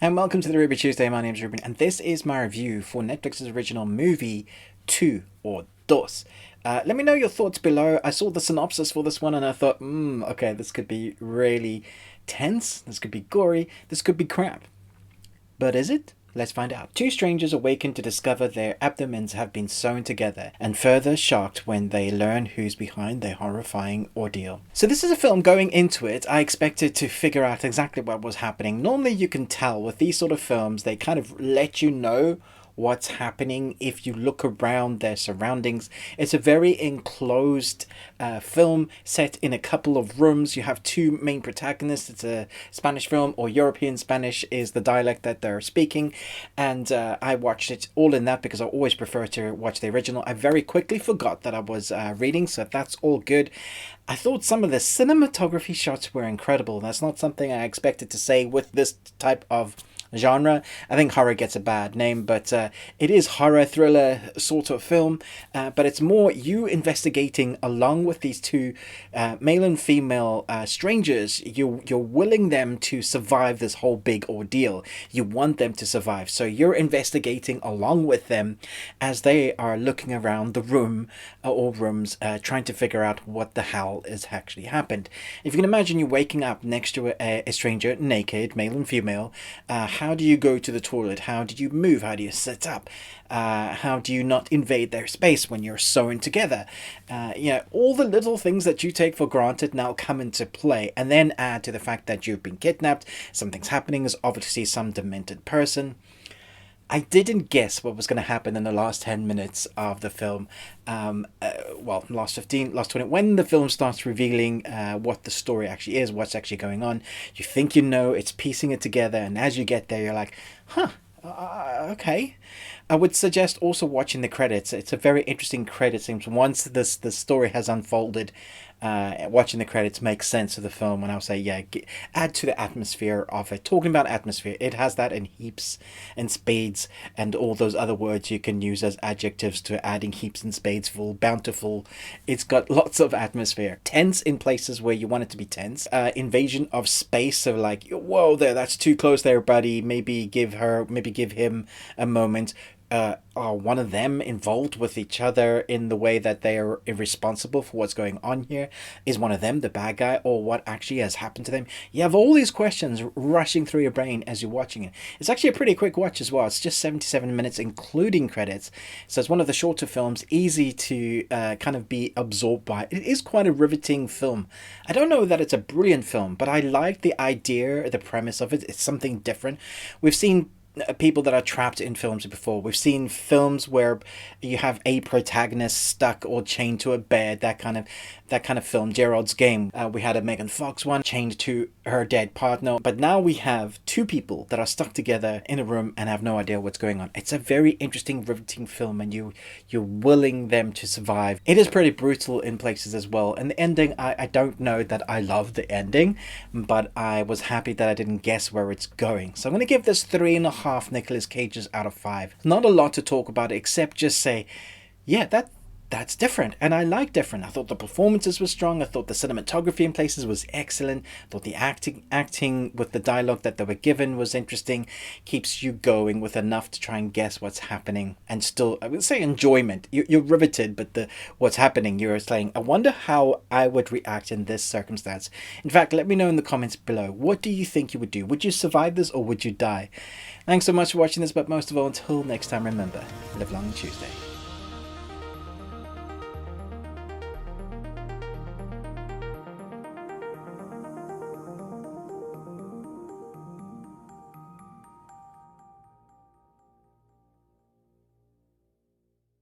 And welcome to the Ruby Tuesday. My name is Ruben, and this is my review for Netflix's original movie, Two or Dos. Let me know your thoughts below. I saw the synopsis for this one and I thought, okay, this could be really tense, this could be gory, this could be crap. But is it? Let's find out. Two strangers awaken to discover their abdomens have been sewn together, and further shocked when they learn who's behind their horrifying ordeal. So this is a film. Going into it, I expected to figure out exactly what was happening. Normally you can tell with these sort of films, they kind of let you know what's happening if you look around their surroundings. It's a very enclosed film set in a couple of rooms. You have two main protagonists. It's a Spanish film, or European Spanish is the dialect that they're speaking, and I watched it all in that because I always prefer to watch the original. I very quickly forgot that I was reading, so that's all good. I thought some of the cinematography shots were incredible. That's not something I expected to say with this type of genre. I think horror gets a bad name, but it is horror thriller sort of film, but it's more you investigating along with these two male and female strangers. You're willing them to survive this whole big ordeal. You want them to survive, so you're investigating along with them as they are looking around the room or rooms, trying to figure out what the hell has actually happened. If you can imagine, you're waking up next to a stranger, naked, male and female. How do you go to the toilet? How do you move? How do you sit up? How do you not invade their space when you're sewn together? All the little things that you take for granted now come into play, and then add to the fact that you've been kidnapped, something's happening, is obviously some demented person. I didn't guess what was going to happen in the last 10 minutes of the film. Last 15, last 20. When the film starts revealing what the story actually is, what's actually going on, you think you know, it's piecing it together, and as you get there, you're like, okay. I would suggest also watching the credits. It's a very interesting credit sequence. Once the story has unfolded, watching the credits makes sense of the film. And I'll say, yeah, add to the atmosphere of it. Talking about atmosphere, it has that in heaps and spades and all those other words you can use as adjectives to adding heaps and spades, full, bountiful. It's got lots of atmosphere. Tense in places where you want it to be tense. Invasion of space. So like, whoa there, that's too close there, buddy. Maybe give him a moment. Are one of them involved with each other in the way that they are irresponsible for what's going on here? Is one of them the bad guy, or what actually has happened to them? You have all these questions rushing through your brain as you're watching it. It's actually a pretty quick watch as well. It's just 77 minutes including credits, so it's one of the shorter films, easy to kind of be absorbed by. It is quite a riveting film. I don't know that it's a brilliant film, but I like the idea, the premise of it. It's something different. We've seen people that are trapped in films before. We've seen films where you have a protagonist stuck or chained to a bed, that kind of film. Gerald's Game, we had a Megan Fox one, chained to her dead partner, but now we have two people that are stuck together in a room and have no idea what's going on. It's a very interesting, riveting film, and you're willing them to survive. It is pretty brutal in places as well, and the ending, I don't know that I love the ending, but I was happy that I didn't guess where it's going. So I'm going to give this 3.5 Nicolas Cages out of 5. Not a lot to talk about except just say, yeah, that's different, and I like different. I thought the performances were strong. I thought the cinematography in places was excellent. I thought the acting with the dialogue that they were given was interesting. Keeps you going with enough to try and guess what's happening, and still, I would say, enjoyment. You're riveted, but what's happening, you're saying, I wonder how I would react in this circumstance. In fact, let me know in the comments below. What do you think you would do? Would you survive this, or would you die? Thanks so much for watching this, but most of all, until next time, remember, live long and Tuesday.